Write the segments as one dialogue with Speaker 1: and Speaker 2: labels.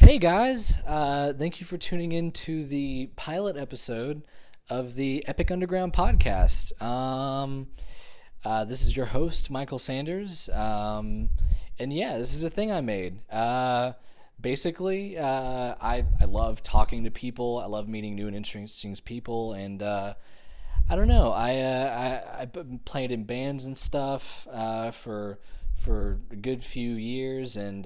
Speaker 1: Hey guys, thank you for tuning in to the pilot episode of the Epic Underground podcast. This is your host, Michael Sanders. And yeah, this is a thing I made. I love talking to people. I love meeting new and interesting people. And I don't know. I've been playing in bands and stuff for a good few years, and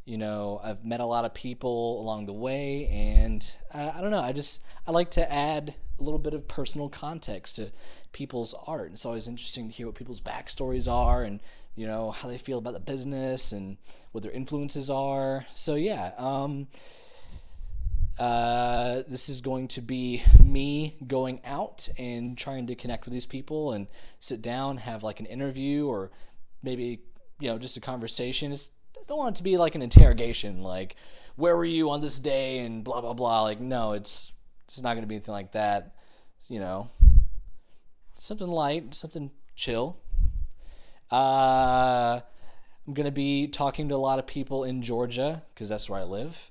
Speaker 1: I've met a lot of people along the way, and I don't know. I like to add a little bit of personal context to people's art. It's always interesting to hear what people's backstories are, and how they feel about the business and what their influences are. So yeah, this is going to be me going out and trying to connect with these people and sit down, have like an interview, or maybe just a conversation. I don't want it to be like an interrogation, like where were you on this day and blah blah blah. Like no, it's not going to be anything like that. You know, something light, something chill. I'm going to be talking to a lot of people in Georgia because that's where I live.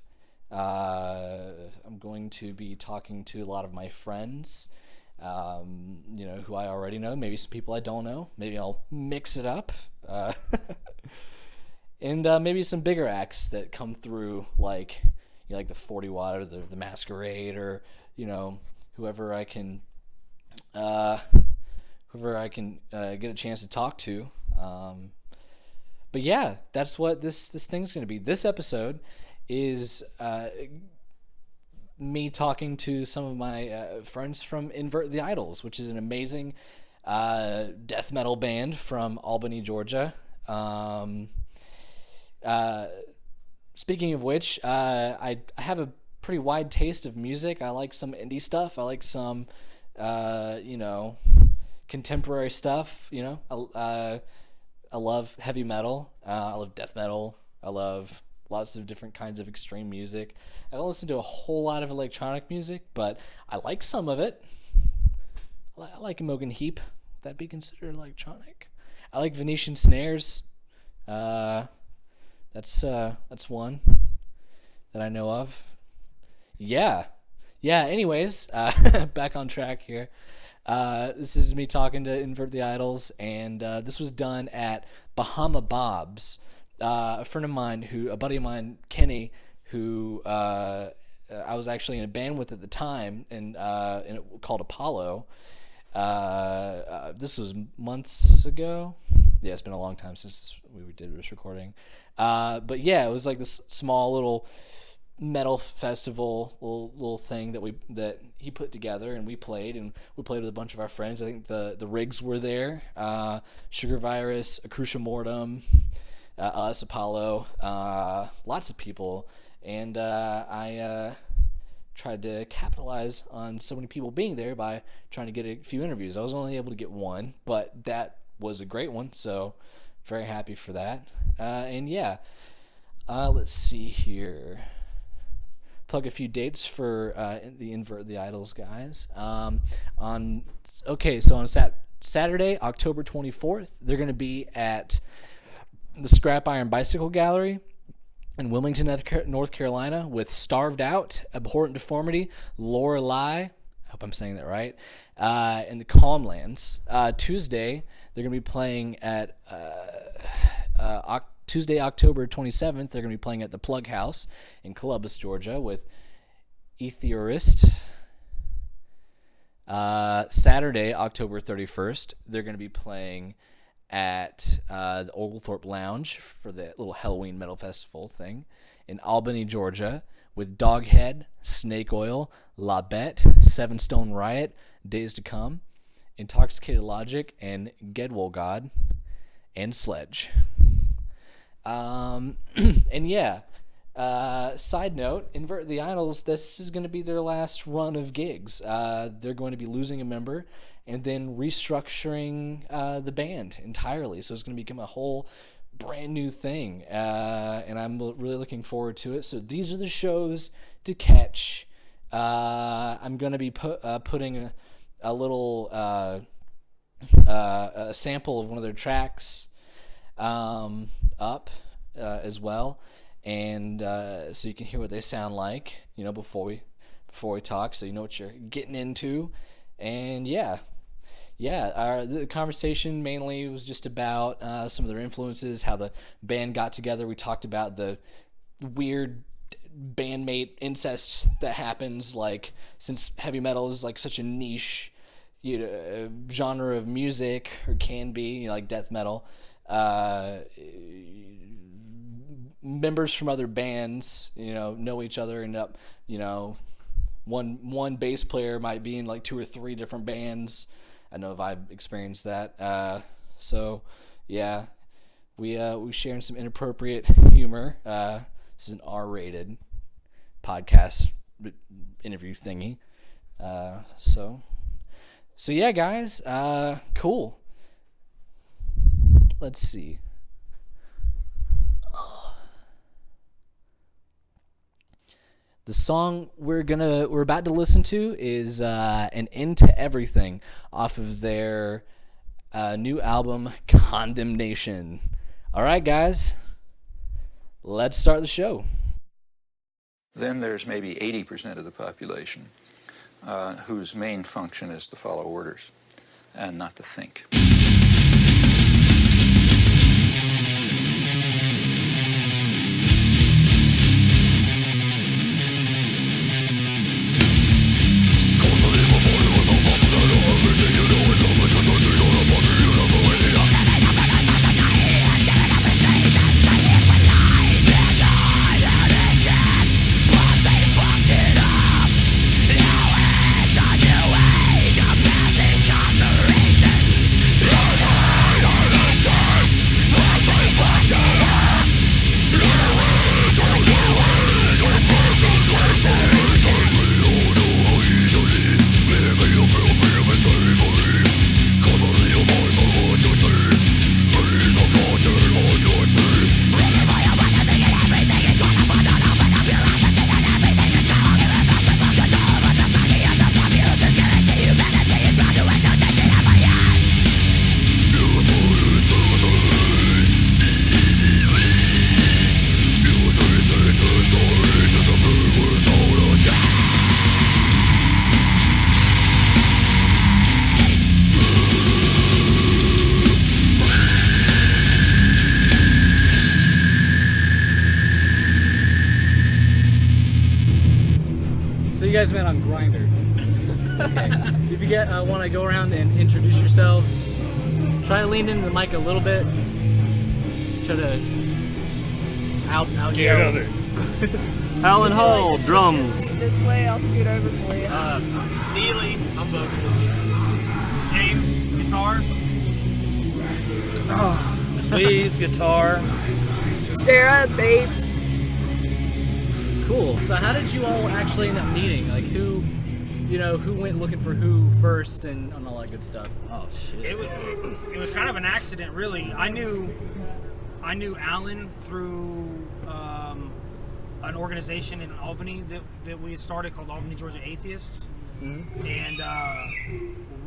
Speaker 1: I'm going to be talking to a lot of my friends, who I already know. Maybe some people I don't know. Maybe I'll mix it up. And maybe some bigger acts that come through, like like the 40 Watt or the Masquerade, or whoever I can, uh, get a chance to talk to. But yeah, that's what this thing's gonna be. This episode is me talking to some of my friends from Invert the Idols, which is an amazing death metal band from Albany, Georgia. Uh, Speaking of which, I have a pretty wide taste of music. I like some indie stuff. I like some, uh, you know, contemporary stuff. I love heavy metal. I love death metal. I love lots of different kinds of extreme music. I don't listen to a whole lot of electronic music, but I like some of it. I like Imogen Heap. Would that be considered electronic? I like Venetian snares. Uh, that's one that I know of. Yeah, yeah. Anyways, back on track here. This is me talking to Invert the Idols, and this was done at Bahama Bob's. A friend of mine, a buddy of mine, Kenny, who I was actually in a band with at the time, and it called Apollo. This was months ago. Yeah, it's been a long time since we did this recording. But yeah, it was like this small little metal festival, little thing that he put together, and we played with a bunch of our friends. I think the Rigs were there, Sugar Virus, Acrucia Mortem, us, Apollo, lots of people, and I tried to capitalize on so many people being there by trying to get a few interviews. I was only able to get one, but that was a great one, so very happy for that. And yeah, let's see here. Plug a few dates for the Invert the Idols guys. On okay, so on Saturday, October 24th, they're going to be at the Scrap Iron Bicycle Gallery in Wilmington, North Carolina, with Starved Out, Abhorrent Deformity, Lorelei. I hope I'm saying that right. In the Calmlands. Tuesday, they're going to be playing at Tuesday, October 27th. They're going to be playing at the Plug House in Columbus, Georgia, with Etheorist. Saturday, October 31st, they're going to be playing at the Oglethorpe Lounge for the little Halloween metal festival thing in Albany, Georgia, with Doghead, Snake Oil, La Bette, Seven Stone Riot, Days to Come, Intoxicated Logic, and Gedwol God, and Sledge. And yeah, side note, Invert the Idols, this is going to be their last run of gigs. They're going to be losing a member and then restructuring the band entirely. So it's going to become a whole brand new thing. And I'm really looking forward to it. So these are the shows to catch. I'm going to be putting a little a sample of one of their tracks up as well. and so you can hear what they sound like, before we talk, so you know what you're getting into. And the conversation mainly was just about some of their influences, how the band got together. We talked about the weird bandmate incest that happens, like, since heavy metal is like such a niche genre of music, or can be, like death metal. Members from other bands, know each other, end up, one bass player might be in like 2 or 3 different bands. I know if I've experienced that. So yeah, we sharing some inappropriate humor. This is an R-rated podcast interview thingy. So yeah, guys. Cool. Let's see. The song we're about to listen to is An End to Everything off of their new album, Condemnation. All right, guys, let's start the show.
Speaker 2: Then there's maybe 80% of the population whose main function is to follow orders and not to think.
Speaker 3: You guys met on Grindr. Okay. If you want to go around and introduce yourselves, try to lean into the mic a little bit. Try to out yell.
Speaker 4: Alan Hall, drums.
Speaker 5: This way, I'll scoot over for you.
Speaker 6: Neely, I'm vocals. James, guitar.
Speaker 4: Please, guitar.
Speaker 5: Sarah, bass.
Speaker 3: Cool. So how did you all actually end up meeting? Like who went looking for who first and all that good stuff?
Speaker 4: Oh shit.
Speaker 6: It was kind of an accident, really. I knew Alan through an organization in Albany that we had started called Albany, Georgia Atheists. Mm-hmm. And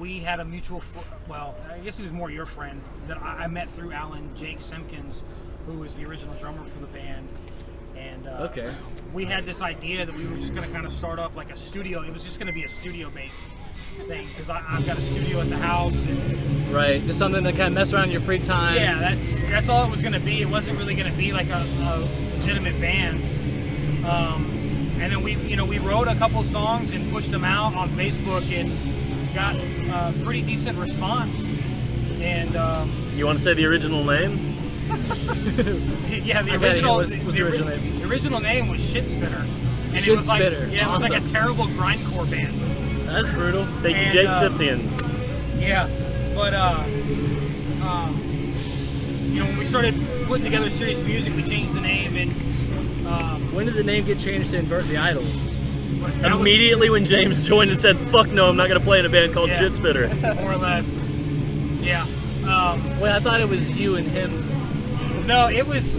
Speaker 6: we had a mutual, I guess he was more your friend, that I met through Alan, Jake Simpkins, who was the original drummer for the band. And we had this idea that we were just going to kind of start up like a studio. It was just going to be a studio-based thing because I've got a studio at the house. And,
Speaker 3: right, just something to kind of mess around in your free time.
Speaker 6: Yeah, that's all it was going to be. It wasn't really going to be like a legitimate band. And then we wrote a couple songs and pushed them out on Facebook and got a pretty decent response. And
Speaker 4: you want to say the original name?
Speaker 6: Yeah, the original name was Shit Spinner. And
Speaker 3: Shit
Speaker 6: it was
Speaker 3: Spitter.
Speaker 6: Like, yeah, it was like a terrible grindcore band.
Speaker 3: That's brutal.
Speaker 4: Thank you, Jake Simpkins.
Speaker 6: Yeah, but when we started putting together serious music, we changed the name. And
Speaker 3: when did the name get changed to Invert the Idols?
Speaker 4: Immediately when James joined and said, "Fuck no, I'm not gonna play in a band called Shit Spitter."
Speaker 6: More or less. Yeah.
Speaker 3: Well, I thought it was you and him.
Speaker 6: No, it was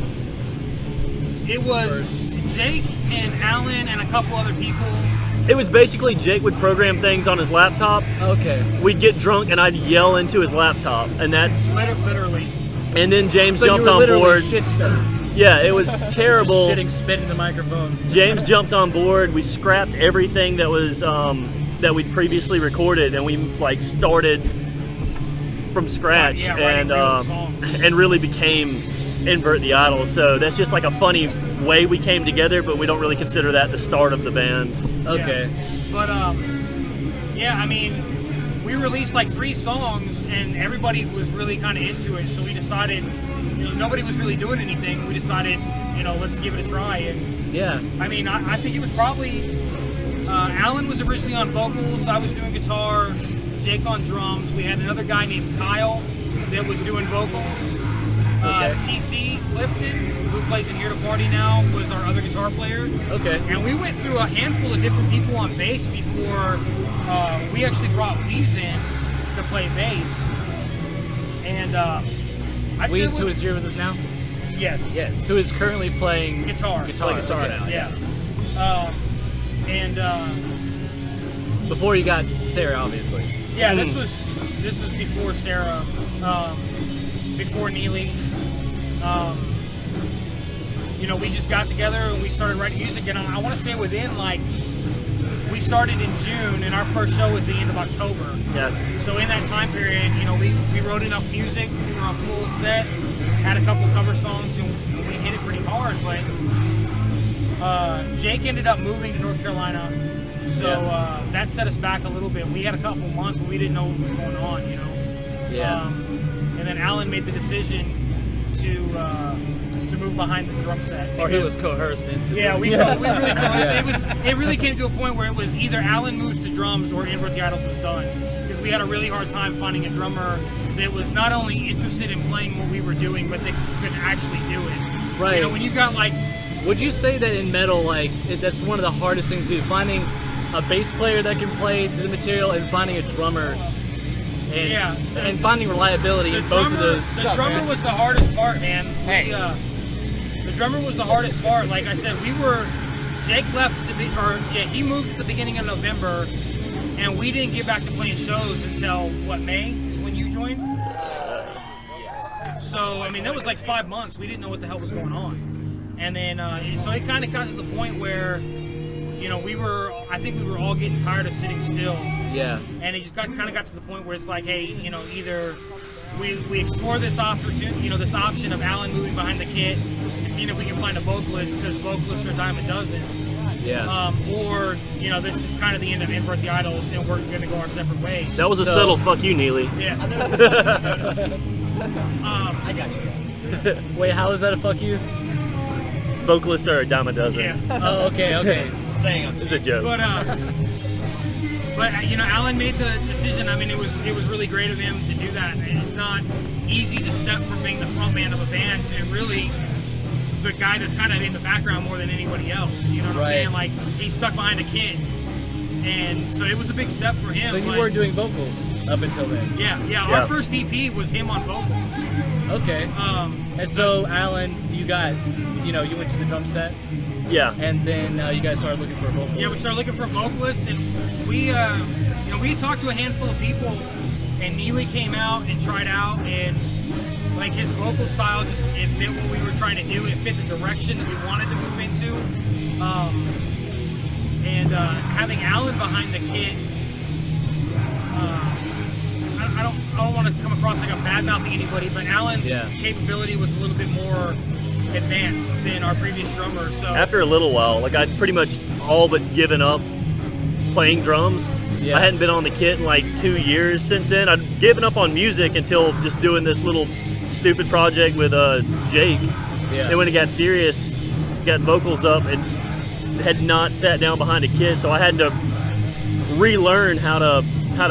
Speaker 6: Jake and Alan and a couple other people.
Speaker 4: It was basically Jake would program things on his laptop.
Speaker 3: Okay.
Speaker 4: We'd get drunk and I'd yell into his laptop, and that's
Speaker 6: literally.
Speaker 4: And then James
Speaker 3: so
Speaker 4: jumped
Speaker 3: you were
Speaker 4: on
Speaker 3: literally
Speaker 4: board.
Speaker 3: Shit spitters.
Speaker 4: Yeah, it was terrible.
Speaker 3: Shitting spit in the microphone.
Speaker 4: James jumped on board. We scrapped everything that was that we'd previously recorded, and we like started from scratch and really became Invert the Idols. So that's just like a funny way we came together, but we don't really consider that the start of the band.
Speaker 3: Okay.
Speaker 6: Yeah. But I mean, we released like 3 songs, and everybody was really kind of into it. So we decided, nobody was really doing anything. We decided, let's give it a try. And
Speaker 3: yeah,
Speaker 6: I mean, I think it was probably Alan was originally on vocals. I was doing guitar. Jake on drums. We had another guy named Kyle that was doing vocals. TC Clifton, who plays in Here to Party now, was our other guitar player.
Speaker 3: Okay.
Speaker 6: And we went through a handful of different people on bass before we actually brought Weez in to play bass. And
Speaker 3: Weez, who is here with us now?
Speaker 6: Yes.
Speaker 3: Who is currently playing
Speaker 6: guitar.
Speaker 3: Guitar
Speaker 6: Okay.
Speaker 3: now.
Speaker 6: Yeah.
Speaker 3: Before you got Sarah, obviously.
Speaker 6: Yeah, this was before Sarah, before Neely. We just got together and we started writing music, and I want to say within we started in June, and our first show was the end of October.
Speaker 4: Yeah.
Speaker 6: So in that time period, we wrote enough music for a full set, had a couple cover songs, and we hit it pretty hard. But Jake ended up moving to North Carolina. So that set us back a little bit. We had a couple months where we didn't know what was going on,
Speaker 3: Yeah.
Speaker 6: And then Alan made the decision to move behind the drum set.
Speaker 3: Or he was coerced into
Speaker 6: Yeah, we really coerced. It really came to a point where it was either Alan moves to drums or Invert the Idols was done. Because we had a really hard time finding a drummer that was not only interested in playing what we were doing, but that could actually do it.
Speaker 3: Right.
Speaker 6: When you got
Speaker 3: Would you say that in metal, that's one of the hardest things to do? Finding a bass player that can play the material and finding a drummer, and finding reliability in both of those.
Speaker 6: The drummer was the hardest part, man. The drummer was the hardest part. Like I said, Jake left he moved at the beginning of November, and we didn't get back to playing shows until May is when you joined. So I mean, that was like 5 months. We didn't know what the hell was going on, and then so it kind of got to the point where. I think we were all getting tired of sitting still.
Speaker 3: Yeah.
Speaker 6: And it just kind of got to the point where it's like, hey, either we explore this opportunity, this option of Alan moving behind the kit and seeing if we can find a vocalist, because vocalists are a dime a dozen.
Speaker 3: Yeah.
Speaker 6: Or, this is kind of the end of Invert the Idols, and we're going to go our separate ways.
Speaker 4: That was a subtle fuck you, Neely.
Speaker 6: Yeah.
Speaker 3: I got you guys. Wait, how is that a fuck you?
Speaker 4: Vocalists are a dime a dozen.
Speaker 6: Yeah.
Speaker 3: Oh, okay.
Speaker 4: It's a joke.
Speaker 6: But Alan made the decision. I mean, it was really great of him to do that. It's not easy to step from being the front man of a band to really the guy that's kind of in the background more than anybody else. You know what I'm saying? Like, he's stuck behind a kid, and so it was a big step for him.
Speaker 3: So you were doing vocals up until then?
Speaker 6: Yeah. Our first EP was him on vocals.
Speaker 3: Okay. And so Alan, you got, you went to the drum set.
Speaker 4: Yeah.
Speaker 3: And then you guys started looking for a vocalist.
Speaker 6: Yeah, we started looking for vocalists, and we talked to a handful of people, and Neely came out and tried out, and like his vocal style it fit what we were trying to do. It fit the direction that we wanted to move into. And having Alan behind the kit, I don't want to come across like I'm bad mouthing anybody, but Alan's capability was a little bit more advanced than our previous drummer. So
Speaker 4: after a little while, I'd pretty much all but given up playing drums.
Speaker 3: Yeah.
Speaker 4: I hadn't been on the kit in 2 years since then. I'd given up on music until just doing this little stupid project with Jake.
Speaker 3: Yeah.
Speaker 4: And when it got serious, got vocals up and had not sat down behind a kit, so I had to relearn how to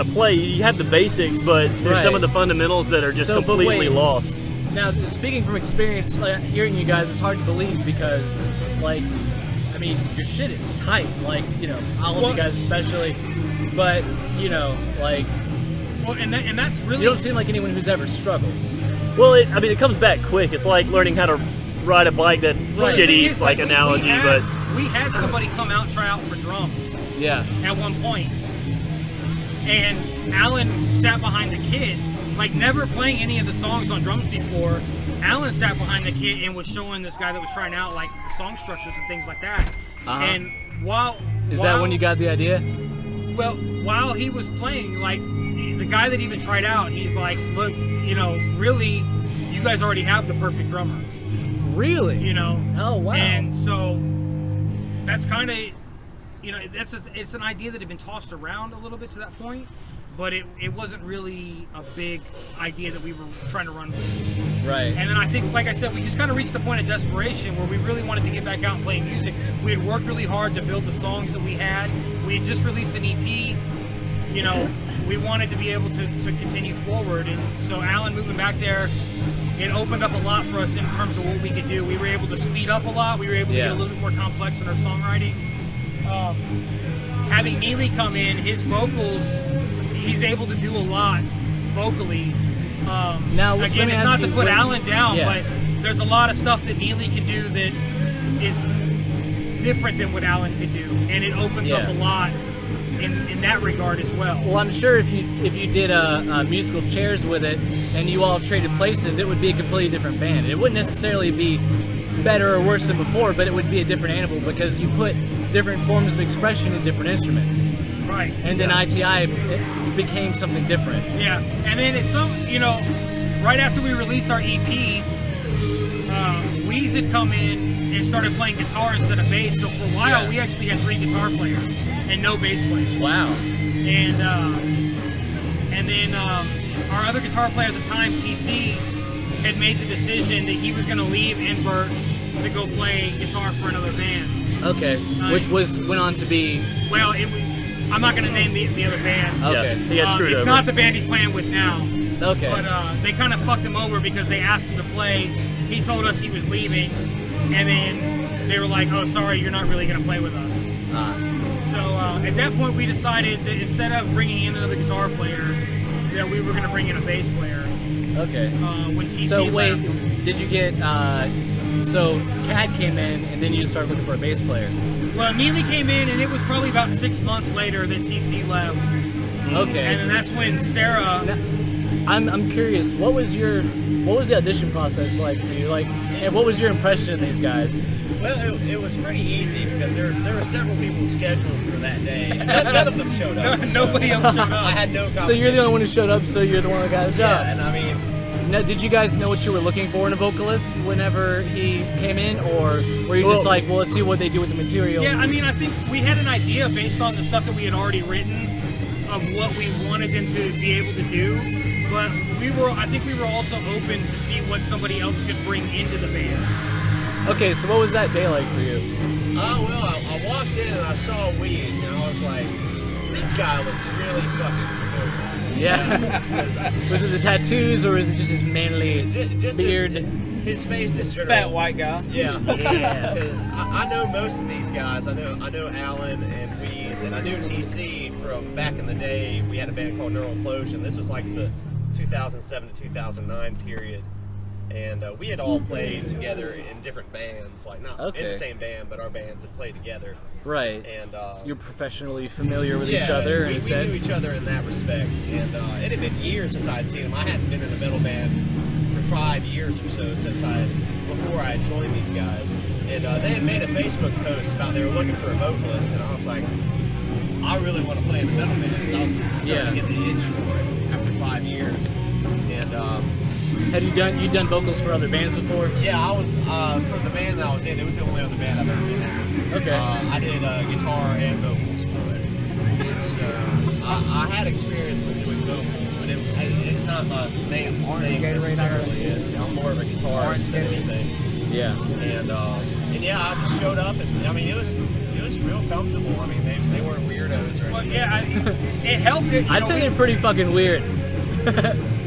Speaker 4: play. You have the basics, but there's some of the fundamentals that are just completely lost.
Speaker 3: Now, speaking from experience, hearing you guys, it's hard to believe because, your shit is tight. All of you guys especially, but
Speaker 6: and that's really.
Speaker 3: You don't seem like anyone who's ever struggled.
Speaker 4: Well, it comes back quick. It's like learning how to ride a bike. That shitty analogy, but
Speaker 6: we had somebody come out and try out for drums.
Speaker 3: Yeah.
Speaker 6: At one point, and Alan sat behind the kid, never playing any of the songs on drums before, Alan sat behind the kit and was showing this guy that was trying out like the song structures and things like that. And
Speaker 3: Is that when you got the idea?
Speaker 6: Well, while he was playing, like the guy that even tried out, he's like, look, you know, really, you guys already have the perfect drummer.
Speaker 3: Really?
Speaker 6: You know.
Speaker 3: Oh wow.
Speaker 6: And so that's kind of, you know, it's an idea that had been tossed around a little bit to that point, but it wasn't really a big idea that we were trying to run with.
Speaker 3: Right.
Speaker 6: And then I think, like I said, we just kind of reached the point of desperation where we really wanted to get back out and play music. We had worked really hard to build the songs that we had. We had just released an EP. You know, we wanted to be able to continue forward. And so Alan moving back there, it opened up a lot for us in terms of what we could do. We were able to speed up a lot. We were able to get a little bit more complex in our songwriting. Having Neely come in, his vocals, he's able to do a lot vocally.
Speaker 3: Now,
Speaker 6: again, it's not to put Alan down,
Speaker 3: Yeah.
Speaker 6: but there's a lot of stuff that Neely can do that is different than what Alan could do, and it opens up a lot in that regard as well.
Speaker 3: Well, I'm sure if you did a musical chairs with it and you all traded places, it would be a completely different band. It wouldn't necessarily be better or worse than before, but it would be a different animal because you put different forms of expression in different instruments.
Speaker 6: Right.
Speaker 3: And then ITI became something different.
Speaker 6: Yeah, and then it's some, you know, right after we released our EP, Weez had come in and started playing guitar instead of bass. So for a while, we actually had 3 guitar players and no bass players.
Speaker 3: Wow.
Speaker 6: And then our other guitar player at the time, TC, had made the decision that he was going to leave Invert to go play guitar for another band.
Speaker 3: Okay. Which went on to be.
Speaker 6: Well, I'm not going to name the other band.
Speaker 3: Okay.
Speaker 4: He got screwed
Speaker 6: it's
Speaker 4: over.
Speaker 6: not the band he's playing with now.
Speaker 3: Okay.
Speaker 6: But they kind of fucked him over because they asked him to play. He told us he was leaving, and then they were like, "Oh, sorry, you're not really going to play with us." So at that point, we decided that instead of bringing in another guitar player, that we were going to bring in a bass player.
Speaker 3: Okay.
Speaker 6: When TC
Speaker 3: So wait,
Speaker 6: left.
Speaker 3: did you get? So Cad came in, and then you started looking for a bass player.
Speaker 6: Well, Neely came in, and it was probably about 6 months later that TC left.
Speaker 3: Okay.
Speaker 6: And then that's when Sarah.
Speaker 3: I'm curious. What was the audition process like for you? Like, and what was your impression of these guys?
Speaker 7: Well, it was pretty easy because there were several people scheduled for that day. None of them showed up.
Speaker 6: Nobody else showed up.
Speaker 7: I had no competition.
Speaker 3: So you're the only one who showed up. So you're the one that got the job.
Speaker 7: Yeah, and I mean,
Speaker 3: Now, did you guys know what you were looking for in a vocalist whenever he came in, or were you just like, well, let's see what they do with the material?
Speaker 6: Yeah, I mean, I think we had an idea based on the stuff that we had already written of what we wanted them to be able to do, but I think we were also open to see what somebody else could bring into the band.
Speaker 3: Okay, so what was that day like for you?
Speaker 7: well, I walked in and I saw Weez, and I was like, this guy looks really fucking familiar.
Speaker 3: Yeah. Was it the tattoos, or is it just his manly
Speaker 7: Just
Speaker 3: beard?
Speaker 7: His face is sort of
Speaker 8: Fat white guy.
Speaker 7: Yeah,
Speaker 3: Yeah.
Speaker 7: because I know most of these guys. I know Alan and Weez, and I knew TC from back in the day. We had a band called Neural Implosion. This was like the 2007 to 2009 period, and we had all played together in different bands, like not in the same band, but our bands had played together.
Speaker 3: Right.
Speaker 7: And
Speaker 3: you're professionally familiar with
Speaker 7: yeah,
Speaker 3: each other in
Speaker 7: we
Speaker 3: a sense.
Speaker 7: knew each other in that respect, and it had been years since I had seen him. I hadn't been in a metal band for 5 years or so before I had joined these guys, and they had made a Facebook post about they were looking for a vocalist, and I was like, I really want to play in the metal band because I was starting to get the itch for it after 5 years, and
Speaker 3: Have you done vocals for other bands before?
Speaker 7: yeah, I was for the band that I was in. It was the only other band I've ever been in.
Speaker 3: Okay.
Speaker 7: I did guitar and vocals for it, and so I had experience with doing vocals, but it's not my main thing necessarily. I'm more of a guitarist than anything.
Speaker 3: Yeah.
Speaker 7: And yeah, I just showed up, and I mean it was real comfortable. I mean they weren't weirdos or
Speaker 6: Well,
Speaker 7: anything.
Speaker 6: yeah, it helped.
Speaker 3: I'd say they're pretty fucking weird.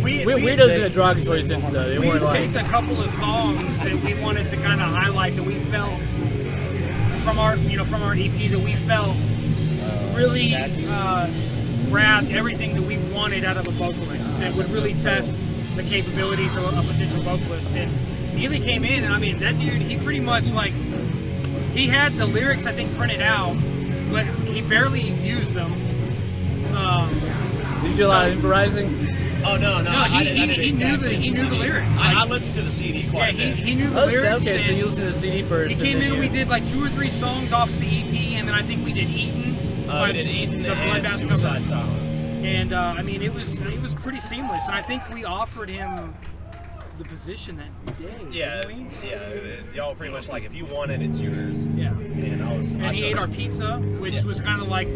Speaker 3: Weirdos in a derogatory sense, though. They
Speaker 6: we
Speaker 3: weren't like.
Speaker 6: picked a couple of songs that we wanted to kind of highlight that we felt from our EP that we felt really grabbed everything that we wanted out of a vocalist that would really test the capabilities of a potential vocalist. And Neely came in, and I mean that dude, he pretty much like he had the lyrics I think printed out, but he barely used them.
Speaker 3: Did you do a lot of improvising?
Speaker 7: Oh no,
Speaker 6: he knew the lyrics.
Speaker 7: I listened to the CD quite a bit.
Speaker 6: He knew the lyrics.
Speaker 3: Okay, so you listened to the CD first.
Speaker 6: He came in. We did like 2 or 3 songs off the EP, and then I think we did Eaton.
Speaker 7: We did Eaton and Suicide Silence.
Speaker 6: And I mean, it was pretty seamless. And I think we offered him the position that day.
Speaker 7: Yeah,
Speaker 6: didn't we?
Speaker 7: Y'all pretty much like, if you want it, it's yours.
Speaker 6: Yeah.
Speaker 7: And
Speaker 6: he ate our pizza, which was kind of like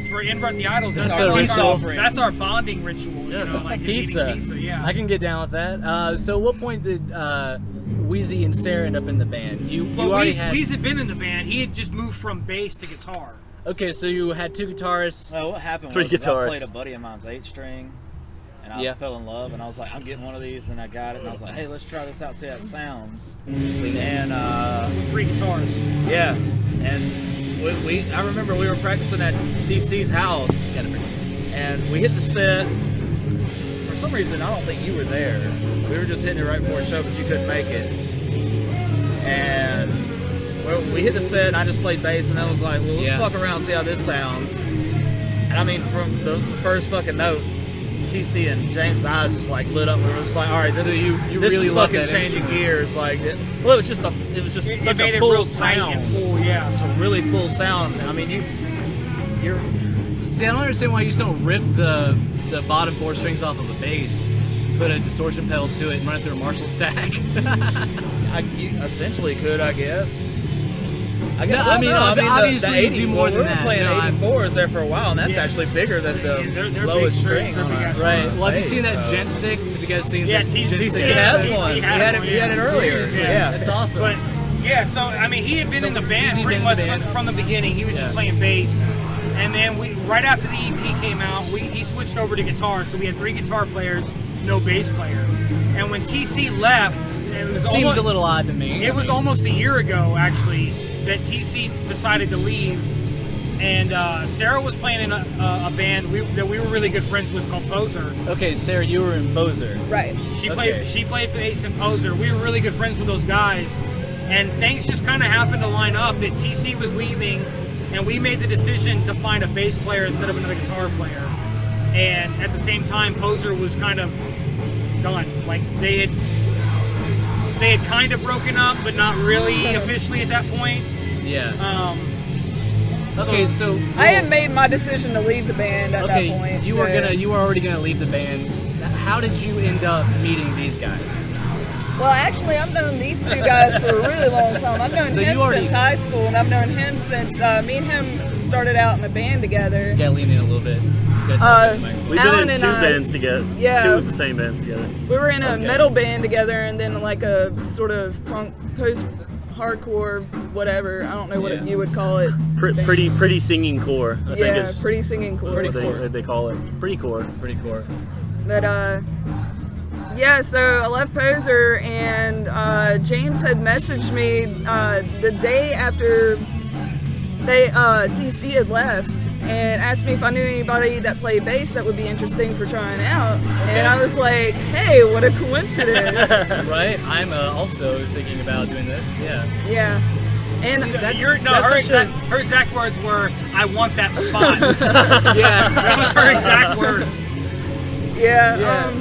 Speaker 6: for Invert the Idols.
Speaker 3: That's a ritual.
Speaker 6: That's our bonding ritual.
Speaker 3: Yeah.
Speaker 6: You know, like
Speaker 3: Pizza.
Speaker 6: eating pizza. Yeah.
Speaker 3: I can get down with that. So, what point did Wheezy and Sarah end up in the band?
Speaker 6: Weez had been in the band. He had just moved from bass to guitar.
Speaker 3: Okay, so you had 2 guitarists.
Speaker 8: Well, what happened
Speaker 3: 3
Speaker 8: was
Speaker 3: guitarists.
Speaker 8: I played a buddy of mine's 8-string, and I fell in love, and I was like, I'm getting one of these, and I got it, and I was like, hey, let's try this out, see how it sounds. And
Speaker 6: 3 guitars.
Speaker 8: yeah, and I remember we were practicing at TC's house, and we hit the set. For some reason, I don't think you were there. We were just hitting it right before a show, but you couldn't make it. And we hit the set, and I just played bass, and I was like, well, let's fuck around and see how this sounds. And I mean, from the first fucking note, TC and James' eyes just like lit up. We were just like, all right, this is
Speaker 3: really love
Speaker 8: fucking
Speaker 3: that
Speaker 8: changing
Speaker 3: instrument.
Speaker 8: Gears. Like, it was just such
Speaker 6: made
Speaker 8: a
Speaker 6: it
Speaker 8: full
Speaker 6: real tight
Speaker 8: sound.
Speaker 6: and full, yeah.
Speaker 8: Just a really full sound. I mean, you're.
Speaker 3: See, I don't understand why you just don't rip the bottom 4 strings off of a bass, put a distortion pedal to it, and run it through a Marshall stack.
Speaker 8: You essentially could, I guess.
Speaker 3: Obviously you do more than that.
Speaker 8: We were playing
Speaker 3: No,
Speaker 8: 84s there for a while, and that's actually bigger than the
Speaker 6: They're
Speaker 8: lowest
Speaker 6: big
Speaker 8: string
Speaker 6: strings,
Speaker 8: on
Speaker 6: they're
Speaker 8: our
Speaker 6: big
Speaker 3: Right. Well, have you
Speaker 8: bass,
Speaker 3: seen that
Speaker 8: so.
Speaker 3: gent stick? Have you guys seen
Speaker 6: Yeah,
Speaker 3: the
Speaker 6: TC
Speaker 3: gent
Speaker 8: TC
Speaker 3: stick?
Speaker 8: has
Speaker 6: TC
Speaker 8: one. He
Speaker 6: has
Speaker 8: had
Speaker 6: one,
Speaker 8: it earlier.
Speaker 3: Seriously?
Speaker 8: Yeah.
Speaker 3: That's awesome.
Speaker 6: But yeah, so I mean, he had been in the band
Speaker 3: Weezy
Speaker 6: pretty
Speaker 3: been in
Speaker 6: much
Speaker 3: the band.
Speaker 6: from the beginning. He was just playing bass, and then right after the EP came out, he switched over to guitar. So we had 3 guitar players, no bass player. And when TC left, it was
Speaker 3: Seems a little odd to me.
Speaker 6: It was almost a year ago, actually, that TC decided to leave. And Sarah was playing in a band that we were really good friends with called Poser.
Speaker 3: Okay, Sarah, you were in Bozer.
Speaker 5: Right.
Speaker 6: She played bass in Poser. We were really good friends with those guys. And things just kind of happened to line up that TC was leaving, and we made the decision to find a bass player instead of another guitar player. And at the same time, Poser was kind of done. Like they had kind of broken up, but not really officially at that point.
Speaker 3: Yeah.
Speaker 5: Okay,
Speaker 3: so
Speaker 5: I had made my decision to leave the band at that point.
Speaker 3: you were already gonna leave the band. How did you end up meeting these guys?
Speaker 5: Well, actually, I've known these 2 guys for a really long time. I've known him since high school, and I've known him since me and him started out in a band together.
Speaker 3: You gotta lean in a little bit.
Speaker 4: We've been
Speaker 5: Alan
Speaker 4: in
Speaker 5: and
Speaker 4: 2
Speaker 5: I-
Speaker 4: bands together.
Speaker 5: Yeah.
Speaker 4: 2 of the same bands together.
Speaker 5: We were in a metal band together, and then like a sort of punk, post-hardcore, whatever. I don't know what you would call it.
Speaker 4: Pretty singing core. I think is
Speaker 5: pretty singing core.
Speaker 4: what they call it. Pretty core.
Speaker 3: Pretty core.
Speaker 5: But yeah, so I left Poser, and James had messaged me the day after TC had left, and asked me if I knew anybody that played bass that would be interesting for trying out. And I was like, hey, what a coincidence.
Speaker 3: Right? I'm also thinking about doing this. Yeah.
Speaker 5: Yeah. And
Speaker 6: Her exact words were, "I want that spot."
Speaker 3: Yeah.
Speaker 6: That was her exact words.
Speaker 5: yeah.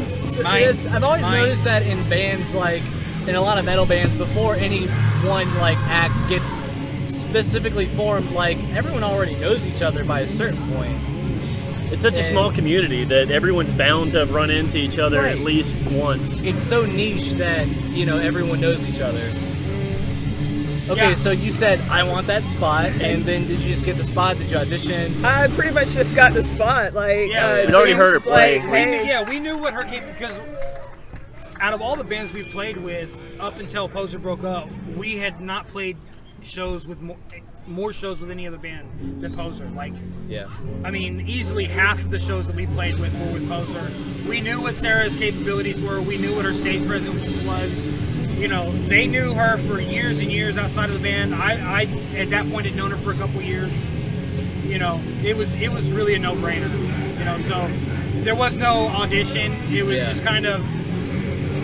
Speaker 3: I've always noticed that in bands, like in a lot of metal bands, before any one like act gets specifically formed, like everyone already knows each other by a certain point.
Speaker 4: It's such a small community that everyone's bound to run into each other at least once.
Speaker 3: It's so niche that everyone knows each other. Okay, so you said I want that spot, and then did you just get the spot? Did you audition?
Speaker 5: I pretty much just got the spot. Like,
Speaker 4: we'd already heard her
Speaker 5: James was
Speaker 4: play.
Speaker 5: like, hey.
Speaker 6: We knew what her because out of all the bands we played with up until Poser broke up, we had not played shows with more shows with any other band than Poser. Like, I mean, easily half of the shows that we played with were with Poser. We knew what Sarah's capabilities were. We knew what her stage presence was. They knew her for years and years outside of the band. I at that point had known her for a couple years. It was really a no-brainer. So there was no audition. It was just kind of.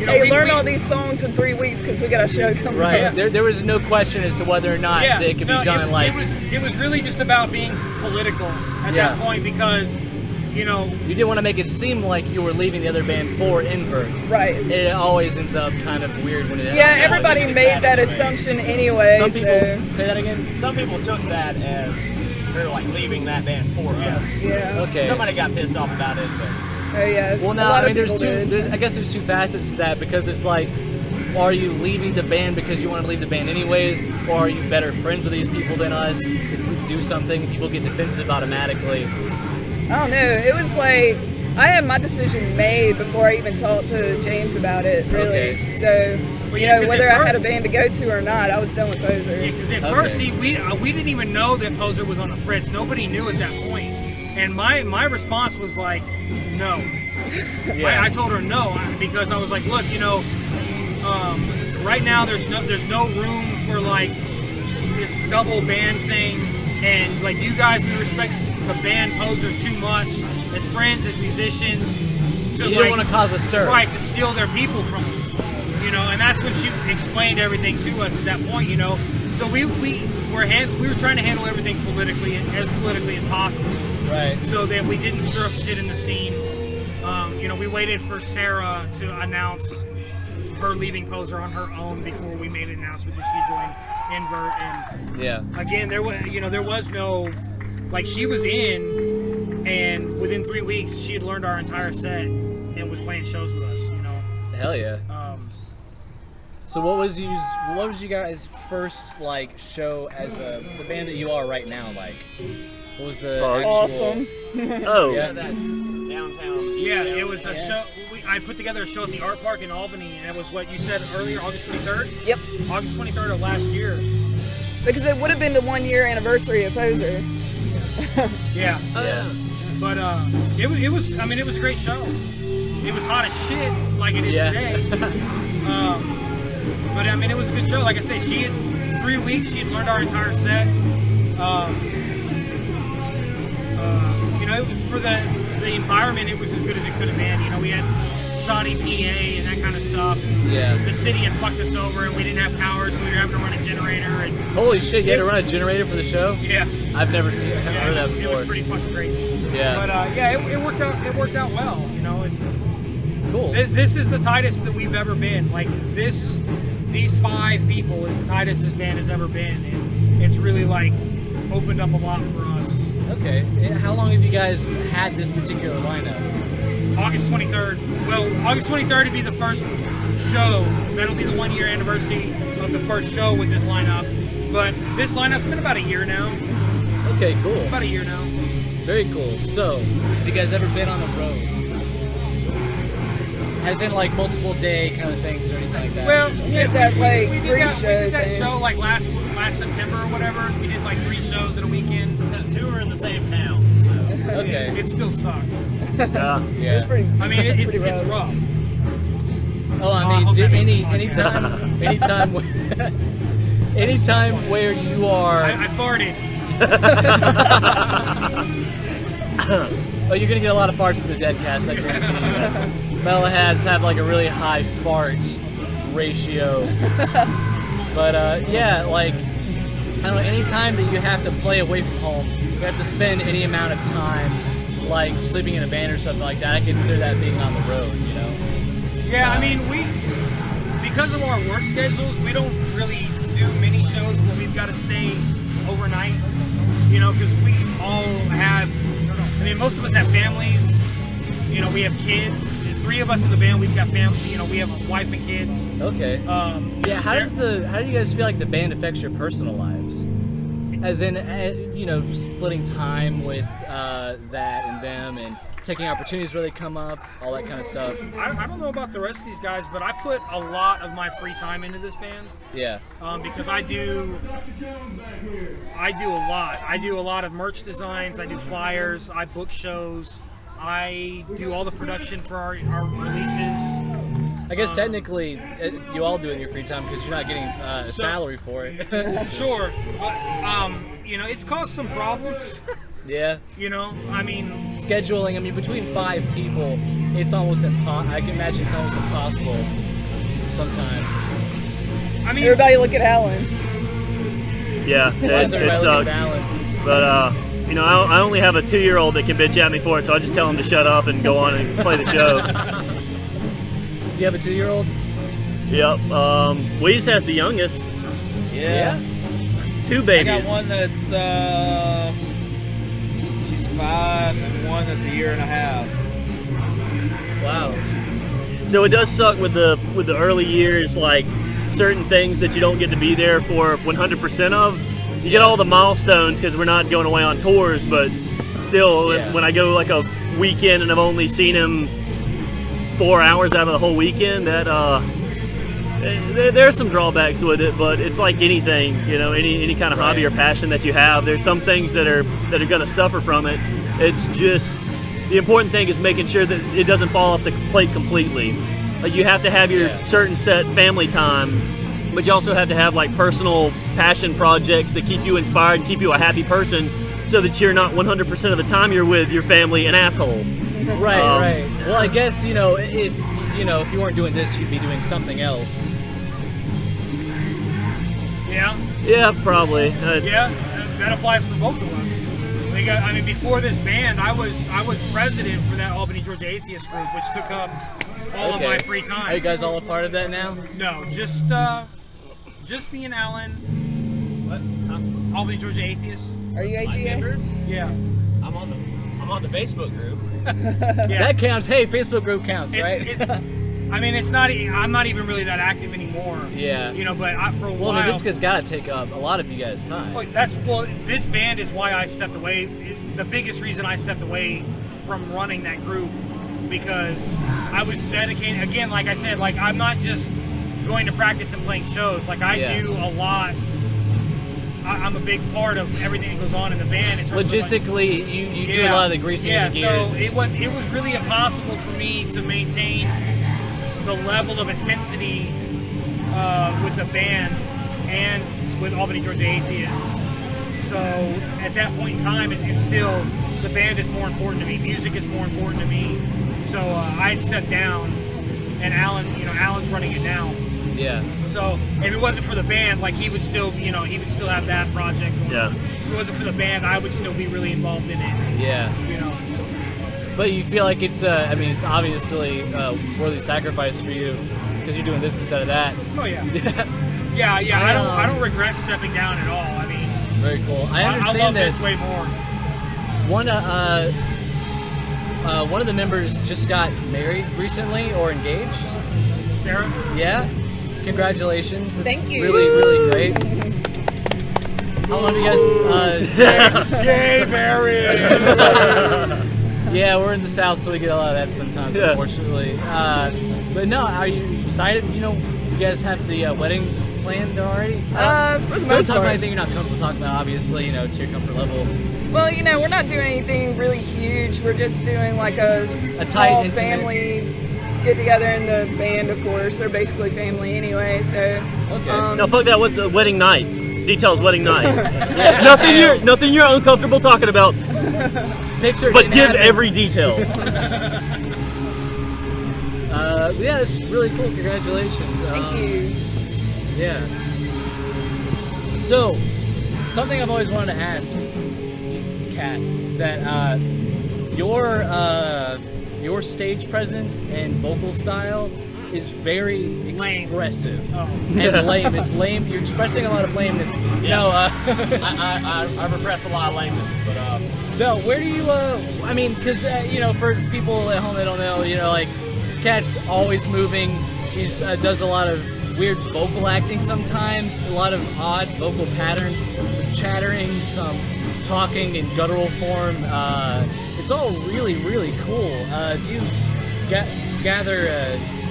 Speaker 5: Hey, learn all these songs in 3 weeks because we got a show coming up.
Speaker 3: There was no question as to whether or not they could be done.
Speaker 6: It was really just about being political at that point, because you know,
Speaker 3: You didn't want to make it seem like you were leaving the other band for Invert.
Speaker 5: Right.
Speaker 3: It always ends up kind of weird when it is.
Speaker 5: Yeah, everybody made that assumption anyway.
Speaker 3: Some people
Speaker 5: so.
Speaker 3: say that again.
Speaker 7: Some people took that as they're like leaving that band for us.
Speaker 5: Yeah.
Speaker 3: Okay.
Speaker 7: Somebody got pissed off about it, but
Speaker 5: Oh yeah.
Speaker 3: Well,
Speaker 5: a
Speaker 3: now
Speaker 5: lot
Speaker 3: I mean,
Speaker 5: of
Speaker 3: there's
Speaker 5: people did.
Speaker 3: I guess there's two facets to that, because it's like, are you leaving the band because you want to leave the band anyways, or are you better friends with these people than us? If we do something, people get defensive automatically.
Speaker 5: I don't know. It was like I had my decision made before I even talked to James about it. Really.
Speaker 3: Okay.
Speaker 5: So
Speaker 6: Well,
Speaker 5: you
Speaker 6: yeah,
Speaker 5: know,
Speaker 6: 'cause
Speaker 5: whether
Speaker 6: at
Speaker 5: I had a
Speaker 6: first-
Speaker 5: band to go to or not, I was done with Poser.
Speaker 6: Yeah, because at
Speaker 3: Okay.
Speaker 6: first, see, we didn't even know that Poser was on the fritz. Nobody knew at that point. And my response was like, no.
Speaker 3: Yeah.
Speaker 6: I told her no because I was like, look, you know, right now there's no room for like this double band thing, and like you guys, we respect the band Poser too much as friends, as musicians. So
Speaker 3: You don't want to cause a stir.
Speaker 6: right, to steal their people from them, you know, and that's when she explained everything to us at that point, you know. So we were trying to handle everything politically as possible,
Speaker 3: Right.
Speaker 6: so that we didn't stir up shit in the scene. You know, we waited for Sarah to announce her leaving Poser on her own before we made an announcement that she joined Invert. And
Speaker 3: Yeah.
Speaker 6: again, there was no, like, she was in, and within 3 weeks she had learned our entire set and was playing shows with us. You know.
Speaker 3: Hell yeah. So what was you guys' first like show as the band that you are right now like? What was the actual...
Speaker 5: Awesome.
Speaker 4: Oh,
Speaker 3: Yeah.
Speaker 7: that downtown.
Speaker 6: Yeah, it was a show. I put together a show at the Art Park in Albany, and it was what you said earlier, August 23rd.
Speaker 5: Yep.
Speaker 6: August 23rd of last year.
Speaker 5: Because it would have been the 1 year anniversary of Poser.
Speaker 6: Yeah.
Speaker 3: Yeah.
Speaker 6: But it was a great show. It was hot as shit, like it is
Speaker 3: Yeah.
Speaker 6: today. But I mean, it was a good show. Like I said, she had 3 weeks. She had learned our entire set. You know, for the environment, it was as good as it could have been. You know, we had shoddy PA and that kind of stuff.
Speaker 3: Yeah.
Speaker 6: The city had fucked us over, and we didn't have power, so we were having to run a generator. And
Speaker 3: Holy shit! You had to run a generator for the show?
Speaker 6: yeah,
Speaker 3: I've never seen. I've
Speaker 6: yeah,
Speaker 3: heard that
Speaker 6: it
Speaker 3: before.
Speaker 6: was pretty fucking crazy.
Speaker 3: Yeah.
Speaker 6: But yeah, it worked out. It worked out well. You know, and
Speaker 3: Cool.
Speaker 6: this is the tightest that we've ever been. Like these 5 people is the tightest this band has ever been, and it's really like opened up a lot for us.
Speaker 3: Okay. And how long have you guys had this particular lineup?
Speaker 6: August 23rd. Well, August 23rd would be the first show. That'll be the 1 year anniversary of the first show with this lineup. But this lineup's been about a year now.
Speaker 3: Okay, cool.
Speaker 6: About a year now.
Speaker 3: Very cool. So, have you guys ever been on the road? As in, like, multiple day kind of things or anything like that?
Speaker 6: Well, yeah,
Speaker 5: did that, like,
Speaker 6: we did
Speaker 5: three
Speaker 6: that,
Speaker 5: show
Speaker 6: we did that
Speaker 5: thing.
Speaker 6: show like last September or whatever. We did like 3 shows in a weekend.
Speaker 7: The 2 are in the same town, so.
Speaker 3: Okay.
Speaker 6: It still sucked.
Speaker 4: yeah.
Speaker 3: Yeah.
Speaker 5: It's pretty.
Speaker 6: I mean, it's
Speaker 5: pretty
Speaker 6: it's rough.
Speaker 3: Oh, I
Speaker 6: I
Speaker 3: mean,
Speaker 6: hope that makes the
Speaker 3: anytime where you are.
Speaker 6: I farted.
Speaker 3: Oh, you're gonna get a lot of farts in the Deadcast, I guarantee you. Metalheads have like a really high fart ratio. But yeah, like, I don't know, any time that you have to play away from home, you have to spend any amount of time, like sleeping in a van or something like that, I consider that being on the road, you know?
Speaker 6: Yeah, I mean, because of our work schedules, we don't really do many shows where we've got to stay overnight, you know, because we all have, I mean, most of us have families, you know, we have kids. 3 of us in the band, we've got family, you know, we have a wife and kids.
Speaker 3: Okay. Yeah, how do you guys feel like the band affects your personal lives? As in, you know, splitting time with that and them and taking opportunities where they come up, all that kind of stuff.
Speaker 6: I don't know about the rest of these guys, but I put a lot of my free time into this band.
Speaker 3: Yeah.
Speaker 6: Because I do a lot. I do a lot of merch designs. I do flyers. I book shows. I do all the production for our releases.
Speaker 3: I guess technically you all do it in your free time because you're not getting a salary for it.
Speaker 6: Sure, but you know, it's caused some problems.
Speaker 3: Yeah.
Speaker 6: You know, I mean,
Speaker 3: Scheduling, I mean, between 5 people, it's almost impossible. I can imagine it's almost impossible sometimes.
Speaker 6: I mean,
Speaker 5: Everybody look at Alan.
Speaker 4: Yeah,
Speaker 3: Why is
Speaker 4: it
Speaker 3: everybody looking
Speaker 4: sucks.
Speaker 3: at Alan?
Speaker 4: But You know, I only have a 2-year-old that can bitch at me for it, so I just tell him to shut up and go on and play the show.
Speaker 3: You have a 2-year-old?
Speaker 4: Yep. Weeze has the youngest.
Speaker 8: Yeah.
Speaker 4: 2
Speaker 8: I
Speaker 4: babies.
Speaker 8: got one that's she's 5, and one that's a year and a half.
Speaker 3: Wow.
Speaker 4: So it does suck with the early years, like certain things that you don't get to be there for 100% of. You get all the milestones because we're not going away on tours, but still, when I go like a weekend and I've only seen him 4 hours out of the whole weekend, that there's some drawbacks with it. But it's like anything, you know, any kind of hobby or passion that you have. There's some things that are going to suffer from it. It's just the important thing is making sure that it doesn't fall off the plate completely. Like you have to have your certain set family time, but you also have to have like personal passion projects that keep you inspired and keep you a happy person, so that you're not 100% of the time you're with your family an asshole.
Speaker 3: Right. Well, I guess if you weren't doing this, you'd be doing something else.
Speaker 6: Yeah.
Speaker 4: Yeah, probably.
Speaker 6: Yeah, that applies for both of us. I mean, before this band, I was president for that Albany, Georgia Atheist group, which took up all of my free time.
Speaker 3: Are you guys all a part of that now?
Speaker 6: No, just me and Alan.
Speaker 7: What?
Speaker 6: Albany, Georgia Atheists.
Speaker 5: Are you
Speaker 7: My
Speaker 5: AGA?
Speaker 7: members?
Speaker 6: Yeah.
Speaker 7: I'm on the Facebook group.
Speaker 3: That counts. Hey, Facebook group counts, right?
Speaker 6: I mean, it's not. I'm not even really that active anymore.
Speaker 3: Yeah.
Speaker 6: But for a while.
Speaker 3: Well, this has got to take up a lot of you guys' time.
Speaker 6: This band is why I stepped away. The biggest reason I stepped away from running that group, because I was dedicated. Again, like I said, like I'm not just going to practice and playing shows. Like I do a lot. I'm a big part of everything that goes on in the band. In terms
Speaker 3: Logistically,
Speaker 6: of
Speaker 3: you do a lot of the greasing of the gears.
Speaker 6: So it was really impossible for me to maintain the level of intensity with the band and with Albany, Georgia Atheists. So at that point in time, it's still, the band is more important to me. Music is more important to me. So I had stepped down, and Alan's running it now.
Speaker 3: Yeah.
Speaker 6: So if it wasn't for the band, like he would still have that project going.
Speaker 4: Yeah.
Speaker 6: If it wasn't for the band, I would still be really involved in it.
Speaker 3: Yeah. But you feel like it's it's obviously a worthy sacrifice for you because you're doing this instead of that.
Speaker 6: Oh yeah. Yeah. I don't regret stepping down at all. I mean,
Speaker 3: very cool. I understand
Speaker 6: I love
Speaker 3: that
Speaker 6: this way more.
Speaker 3: One of the members just got married recently or engaged.
Speaker 6: Sarah?
Speaker 3: Yeah. Congratulations. It's
Speaker 5: Thank you.
Speaker 3: Really, really great. How long have you guys
Speaker 6: Yay, married!
Speaker 3: Yeah, we're in the South, so we get a lot of that sometimes, unfortunately. But no, are you excited? You guys have the wedding planned already?
Speaker 5: For the
Speaker 3: Don't
Speaker 5: most
Speaker 3: talk about
Speaker 5: part.
Speaker 3: anything you're not comfortable talking about, obviously, to your comfort level.
Speaker 5: Well, we're not doing anything really huge. We're just doing like a
Speaker 3: tight,
Speaker 5: small
Speaker 3: intimate
Speaker 5: family get together in the band, of course. They're basically family anyway, so.
Speaker 3: Okay.
Speaker 4: No, fuck that with the wedding night. Details wedding night. Nothing you're uncomfortable talking about.
Speaker 3: Picture
Speaker 4: But
Speaker 3: didn't
Speaker 4: give
Speaker 3: happen.
Speaker 4: every detail.
Speaker 3: Yeah, it's really cool. Congratulations.
Speaker 5: Thank you.
Speaker 3: Yeah. So, something I've always wanted to ask, Kat, that your stage presence and vocal style is very expressive. And lame. It's lame. You're expressing a lot of lameness.
Speaker 7: Yeah.
Speaker 3: No,
Speaker 7: I repress a lot of lameness, but
Speaker 3: no, where do you, because, for people at home that don't know, like, Kat's always moving. He does a lot of weird vocal acting sometimes, a lot of odd vocal patterns, some chattering, some talking in guttural form. It's all really, really cool. Do you gather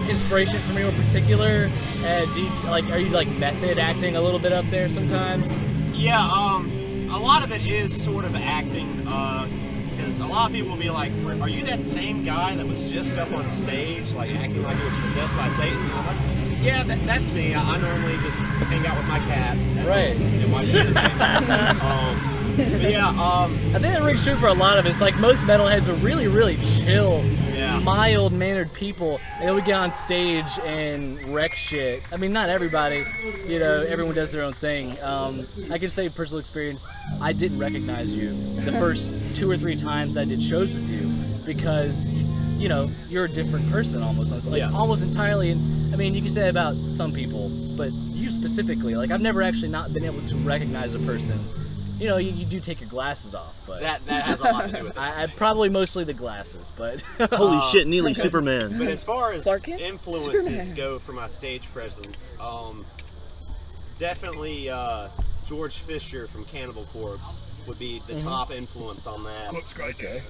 Speaker 3: inspiration from anyone in particular? Are you method acting a little bit up there sometimes?
Speaker 7: yeah, a lot of it is sort of acting, because a lot of people will be like, are you that same guy that was just up on stage, like acting like he was possessed by Satan? And I'm like, yeah, that's me. I normally just hang out with my cats.
Speaker 3: Right.
Speaker 7: And watch anything. But yeah,
Speaker 3: I think that rings true for a lot of us. Like most metalheads are really, really chill, mild-mannered people, and then we get on stage and wreck shit. I mean, not everybody, you know, everyone does their own thing. I can say personal experience, I didn't recognize you the first 2 or 3 times I did shows with you because, you know, you're a different person almost. Like, almost entirely. And I mean, you can say about some people, but you specifically, like, I've never actually not been able to recognize a person. You know, you do take your glasses off, but
Speaker 7: that has a lot to do with it.
Speaker 3: I probably mostly the glasses, but
Speaker 4: holy shit, Neely, Superman.
Speaker 7: But as far as influences
Speaker 5: Superman.
Speaker 7: go for my stage presence, definitely George Fisher from Cannibal Corpse would be the top influence on that.
Speaker 9: Looks great guy.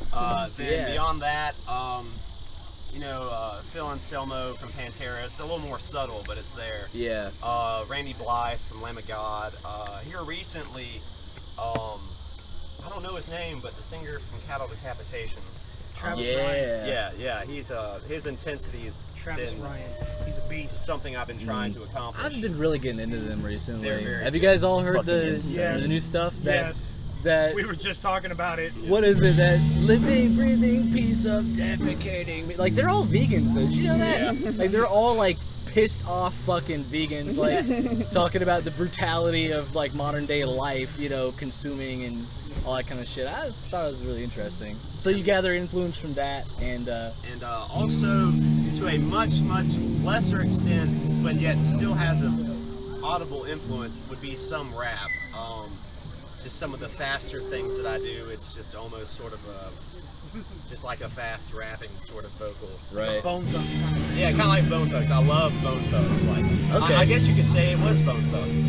Speaker 7: Then beyond that, you know, Phil Anselmo from Pantera. It's a little more subtle, but it's there.
Speaker 3: Yeah.
Speaker 7: Randy Blythe from Lamb of God. Here recently, I don't know his name, but the singer from Cattle Decapitation.
Speaker 6: Travis Ryan.
Speaker 7: Yeah. He's his intensity is
Speaker 6: Travis Ryan. He's a beast.
Speaker 7: Something I've been trying to accomplish.
Speaker 3: I've been really getting into them recently.
Speaker 7: They're very
Speaker 3: Have you guys all heard the
Speaker 6: Yes.
Speaker 3: new stuff?
Speaker 6: Yes.
Speaker 3: That
Speaker 6: We were just talking about it.
Speaker 3: what is it? That living, breathing piece of defecating. Like they're all vegans, though. Did you know that? Like they're all like pissed off fucking vegans, like talking about the brutality of like modern day life, you know, consuming and all that kind of shit. I thought it was really interesting. So you gather influence from that, and
Speaker 7: also to a much lesser extent, but yet still has an audible influence, would be some rap. Just some of the faster things that I do. It's just almost sort of just like a fast rapping sort of vocal.
Speaker 3: right.
Speaker 6: Bone Thugs kind of thing.
Speaker 7: Yeah, kind of like Bone Thugs. I love Bone Thugs. Like,
Speaker 3: Okay.
Speaker 7: I guess you could say it was Bone Thugs.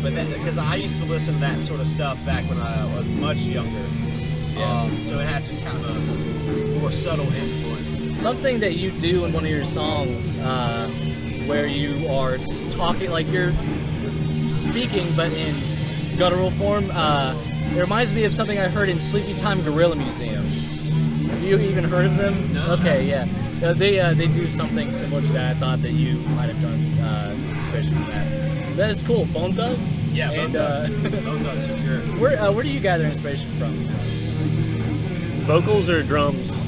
Speaker 7: But because I used to listen to that sort of stuff back when I was much younger. So it had just kind of a more subtle influence.
Speaker 3: Something that you do in one of your songs, where you are talking, like you're speaking, but in guttural form. It reminds me of something I heard in Sleepy Time Gorilla Museum. Have you even heard of them?
Speaker 7: No.
Speaker 3: Okay, yeah. They do something similar to that. I thought that you might have done inspiration from that. That is cool. Bone Thugs?
Speaker 7: Yeah, Bone
Speaker 3: and,
Speaker 7: Thugs. Bone Thugs for sure.
Speaker 3: Where do you gather inspiration from?
Speaker 4: Vocals or drums?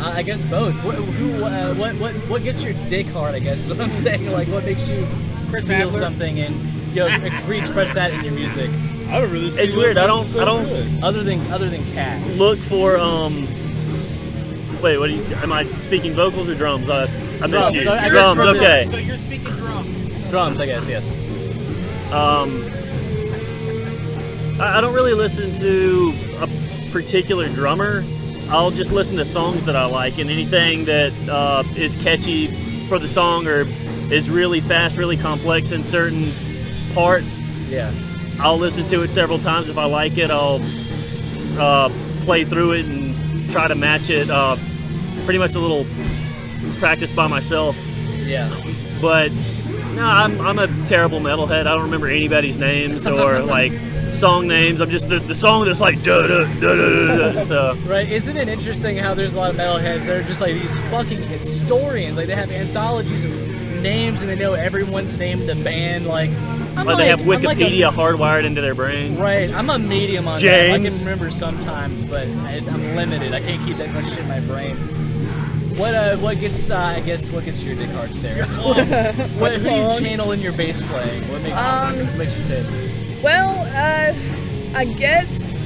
Speaker 3: I guess both. What gets your dick hard? I guess is what I'm saying. Like, what makes you feel
Speaker 6: Adler.
Speaker 3: something and re-express that in your music?
Speaker 9: I don't really see
Speaker 4: It's
Speaker 9: what
Speaker 4: weird. I
Speaker 9: makes
Speaker 4: don't
Speaker 9: it so good.
Speaker 3: Other than cat.
Speaker 4: look for Wait, what? Am I speaking vocals or drums? I missed
Speaker 3: Drums.
Speaker 4: you.
Speaker 3: So I guess
Speaker 4: Drums.
Speaker 3: for the-
Speaker 4: Okay.
Speaker 6: So you're speaking drums.
Speaker 3: Drums, I guess. Yes.
Speaker 4: I don't really listen to a particular drummer. I'll just listen to songs that I like, and anything that is catchy for the song or is really fast, really complex in certain parts,
Speaker 3: Yeah.
Speaker 4: I'll listen to it several times. If I like it, I'll play through it and try to match it. Pretty much a little practice by myself.
Speaker 3: Yeah.
Speaker 4: But no, I'm a terrible metalhead. I don't remember anybody's names or like song names. I'm just the song that's like da da da da da. So
Speaker 3: Right. Isn't it interesting how there's a lot of metalheads that are just like these fucking historians? Like they have anthologies of names and they know everyone's name in the band. Like,
Speaker 4: they have
Speaker 3: I'm like
Speaker 4: Wikipedia hardwired into their brain.
Speaker 3: Right, I'm a medium on
Speaker 4: James.
Speaker 3: that. I can remember sometimes, but I'm limited. I can't keep that much shit in my brain. What gets your dick hard, Sarah? Who do you channel in your bass playing? What makes you tick?
Speaker 5: Well, I guess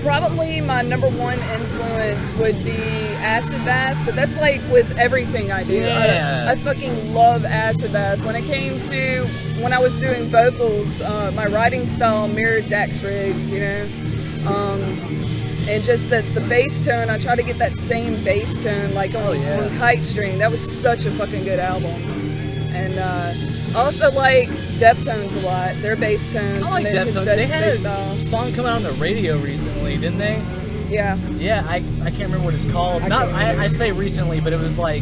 Speaker 5: probably my number one influence would be acid bath, but that's like with everything I do.
Speaker 3: Yeah.
Speaker 5: I fucking love acid bath. When I was doing vocals, my writing style mirrored Dax Riggs, you know? And just that the bass tone, I try to get that same bass tone like on Kite String. That was such a fucking good album. And I also like Deftones a lot. Their bass tones.
Speaker 3: I like
Speaker 5: and his
Speaker 3: Deftones. They had
Speaker 5: bass
Speaker 3: a
Speaker 5: style.
Speaker 3: song come out on the radio recently, didn't they?
Speaker 5: Yeah.
Speaker 3: Yeah, I can't remember what it's called. I say recently, but it was like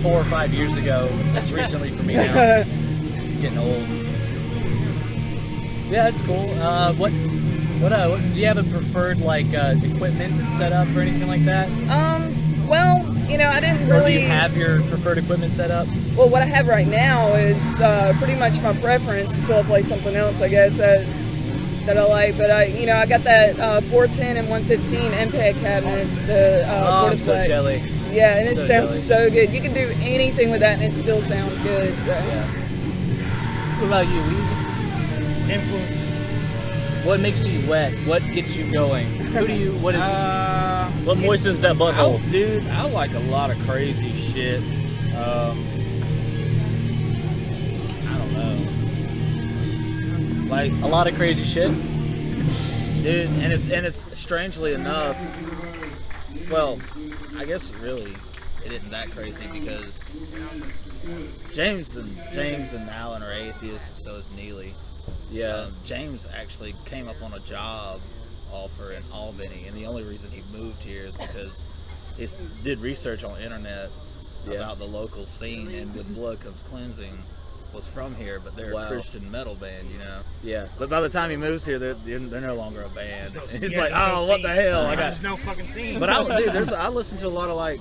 Speaker 3: 4 or 5 years ago. That's recently for me now. Getting old. Yeah, that's cool. What do you have a preferred like equipment setup or anything like that?
Speaker 5: Well, you know, I didn't
Speaker 3: Or do
Speaker 5: really.
Speaker 3: you have your preferred equipment set up?
Speaker 5: Well, what I have right now is pretty much my preference until I play something else, I guess. that I like. But I got that 410 and 115 MPEG cabinets to
Speaker 3: I'm so
Speaker 5: Portaflex.
Speaker 3: jelly.
Speaker 5: Yeah, and it
Speaker 3: So
Speaker 5: sounds
Speaker 3: jelly.
Speaker 5: so good. You can do anything with that, and it still sounds good. So.
Speaker 3: What about you, Weezy?
Speaker 6: Influences.
Speaker 3: What makes you wet? What gets you going? Who do you? What is?
Speaker 4: What moistens that butthole?
Speaker 8: Dude, I like a lot of crazy shit. I don't know. Like
Speaker 3: a lot of crazy shit.
Speaker 8: dude, and it's strangely enough. Well, I guess really it isn't that crazy because James and Alan are atheists, so is Neely.
Speaker 3: Yeah.
Speaker 8: James actually came up on a job offer in Albany, and the only reason he moved here is because he did research on the internet about the local scene, and When Blood Comes Cleansing was from here, but they're a Christian metal band, you know.
Speaker 3: Yeah.
Speaker 8: But by the time he moves here, they're no longer a band. It's
Speaker 6: Yeah,
Speaker 8: like,
Speaker 6: there's no
Speaker 8: oh, what
Speaker 6: scene.
Speaker 8: the hell?
Speaker 6: There's no fucking scene.
Speaker 8: But I listen to a lot of like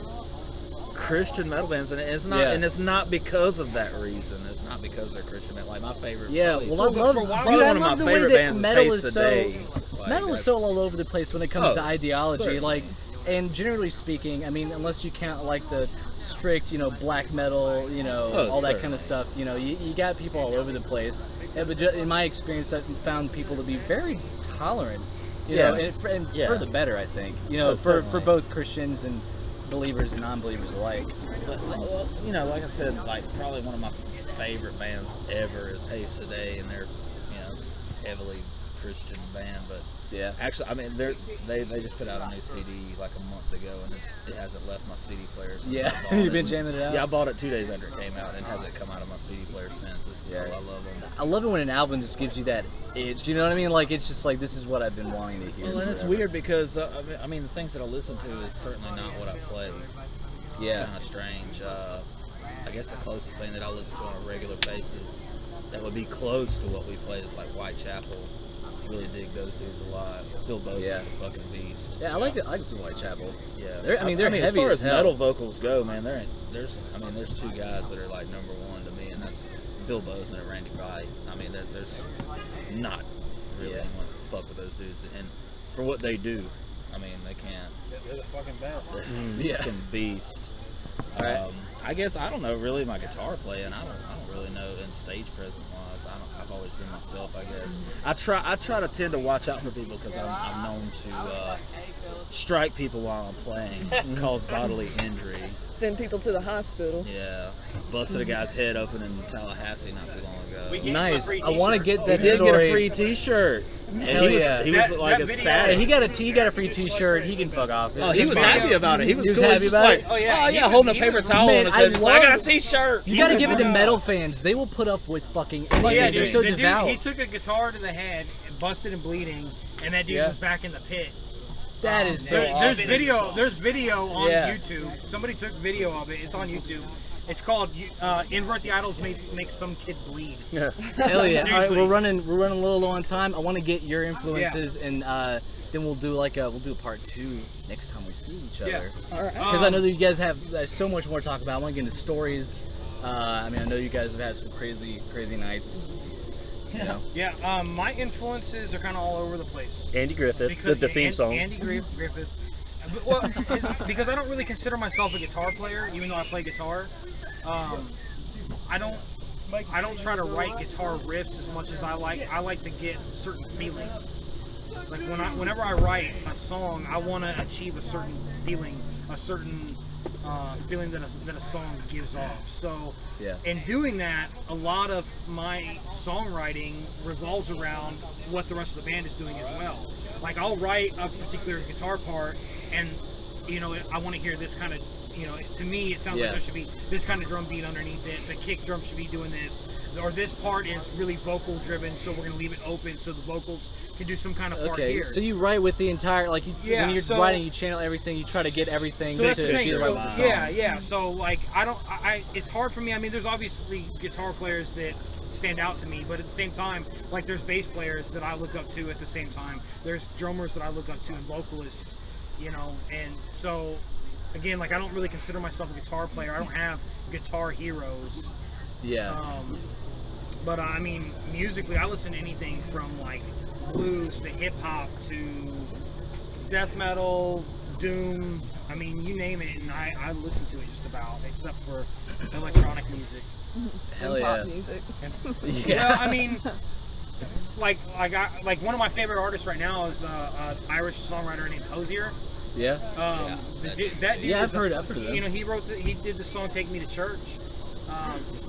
Speaker 8: Christian metal bands, and it's not, and it's not because of that reason. It's not because they're Christian metal. Like my favorite.
Speaker 3: Yeah,
Speaker 8: probably,
Speaker 3: well, I love,
Speaker 8: probably
Speaker 3: dude, I
Speaker 8: one of
Speaker 3: love
Speaker 8: my
Speaker 3: the way
Speaker 8: favorite
Speaker 3: that
Speaker 8: bands
Speaker 3: metal
Speaker 8: is
Speaker 3: is
Speaker 8: Taste
Speaker 3: so
Speaker 8: Today. Like,
Speaker 3: metal is so all over the place when it comes to ideology.
Speaker 8: certainly.
Speaker 3: Like, and generally speaking, I mean, unless you count like the strict, black metal, all that kind of stuff. You got people all over the place. But in my experience, I've found people to be very tolerant. And for the better, I think. For both Christians and believers and non-believers alike.
Speaker 8: But, well, like I said, like probably one of my favorite bands ever is Haste Today, and they're, heavily Christian band, but actually, I mean, they just put out a new CD like a month ago, and it hasn't left my CD player since I bought
Speaker 3: you've
Speaker 8: it.
Speaker 3: been jamming it out.
Speaker 8: Yeah, I bought it 2 days after it came out, and it hasn't come out of my CD player since. I love them.
Speaker 3: I love it when an album just gives you that itch. You know what I mean? Like it's just like this is what I've been wanting to hear.
Speaker 8: Well, and it's weird because I mean, the things that I listen to is certainly not what I play.
Speaker 3: Yeah,
Speaker 8: kind of strange. I guess the closest thing that I listen to on a regular basis that would be close to what we play is like Whitechapel. Really dig those dudes a lot. Bill Bose is a fucking beast.
Speaker 3: Yeah, I like some Whitechapel.
Speaker 8: Yeah,
Speaker 3: they're heavy
Speaker 8: as far as
Speaker 3: hell.
Speaker 8: metal vocals go, man. There's 2 guys that are like number 1 to me, and that's Bill Bose and Randy Wright. I mean, there's not really anyone to fuck with those dudes, and for what they do, I mean, they can't.
Speaker 6: They're the fucking best.
Speaker 8: Fucking beast.
Speaker 3: All right.
Speaker 8: I guess I don't know really my guitar playing. I don't really know in stage presence wise. I've always been myself, I guess. I try to tend to watch out for people because I'm known to strike people while I'm playing, cause bodily injury.
Speaker 5: Send people to the hospital.
Speaker 8: Yeah, busted a guy's head open in Tallahassee not too long ago.
Speaker 3: Nice. I want to get that
Speaker 8: He did
Speaker 3: story.
Speaker 8: get a free T-shirt.
Speaker 3: Hell yeah.
Speaker 8: He was like ecstatic.
Speaker 3: He got a free T-shirt. He can fuck off.
Speaker 8: Oh, he was happy about it. He was cool.
Speaker 3: happy
Speaker 8: Just
Speaker 3: about
Speaker 8: like,
Speaker 3: it.
Speaker 8: oh yeah, holding a paper towel
Speaker 3: Man,
Speaker 8: on his head. He's like, I got a T-shirt.
Speaker 3: You gotta give it to metal fans. They will put up with fucking anything.
Speaker 6: Oh yeah,
Speaker 3: They're
Speaker 6: dude,
Speaker 3: so
Speaker 6: the
Speaker 3: devout.
Speaker 6: dude, he took a guitar to the head, busted and bleeding, and that dude was back in the pit.
Speaker 3: That is so
Speaker 6: There's
Speaker 3: awesome.
Speaker 6: There's video on YouTube. Somebody took video of it. It's on YouTube. It's called "Invert the Idols Make Some Kid Bleed."
Speaker 3: Hell yeah! All right,
Speaker 6: Seriously.
Speaker 3: we're running a little low on time. I want to get your influences, and then we'll do a part 2 next time we see each other.
Speaker 5: All right.
Speaker 3: Because I know that you guys have so much more to talk about. I want to get into stories. I mean, I know you guys have had some crazy nights.
Speaker 6: Yeah. My influences are kind of all over the place.
Speaker 4: Andy Griffith with the theme song.
Speaker 6: Andy Griffith. Well, because I don't really consider myself a guitar player, even though I play guitar. I don't try to write guitar riffs as much as I like to get certain feelings. Like whenever I write a song, I want to achieve a certain feeling, a certain feeling that a song gives off. So in doing that, a lot of my songwriting revolves around what the rest of the band is doing as well. Like I'll write a particular guitar part, and I want to hear this kind of. To me, it sounds like there should be this kind of drum beat underneath it. The kick drum should be doing this, or this part is really vocal driven, so we're gonna leave it open so the vocals can do some kind of part here.
Speaker 3: So you write with the entire when you're writing, you channel everything. You try to get everything
Speaker 6: So
Speaker 3: to
Speaker 6: that's the thing.
Speaker 3: be the right song.
Speaker 6: Yeah. So like it's hard for me. I mean, there's obviously guitar players that stand out to me, but at the same time, like there's bass players that I look up to at the same time. There's drummers that I look up to and vocalists, and so. Again, like I don't really consider myself a guitar player. I don't have guitar heroes.
Speaker 3: Yeah.
Speaker 6: But I mean, musically, I listen to anything from like blues to hip hop to death metal, doom. I mean, you name it, and I listen to it just about, except for electronic music.
Speaker 8: Hell
Speaker 5: and
Speaker 8: yeah.
Speaker 5: pop music.
Speaker 6: Yeah, I mean, like one of my favorite artists right now is an Irish songwriter named Hosier.
Speaker 8: Yeah.
Speaker 6: That dude
Speaker 8: Yeah,
Speaker 6: is
Speaker 8: I've heard of them.
Speaker 6: You know, he did the song "Take Me to Church."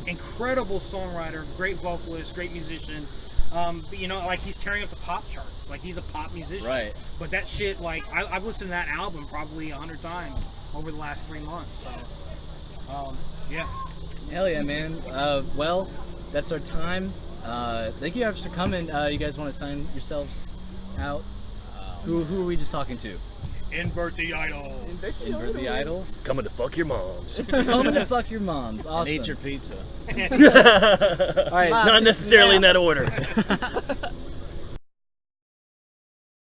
Speaker 6: Incredible songwriter, great vocalist, great musician. But, you know, like he's tearing up the pop charts. Like he's a pop musician.
Speaker 8: Right.
Speaker 6: But that shit, like I've listened to that album probably 100 times over the last 3 months. So, yeah.
Speaker 8: Hell yeah, man. Well, that's our time. Thank you guys for coming. You guys want to sign yourselves out? Who are we just talking to?
Speaker 6: Invert the Idols.
Speaker 8: Invert the Idols.
Speaker 4: Coming to fuck your moms.
Speaker 8: Coming to fuck your moms. Awesome.
Speaker 3: And eat your pizza.
Speaker 8: All right.
Speaker 4: Not necessarily in that order.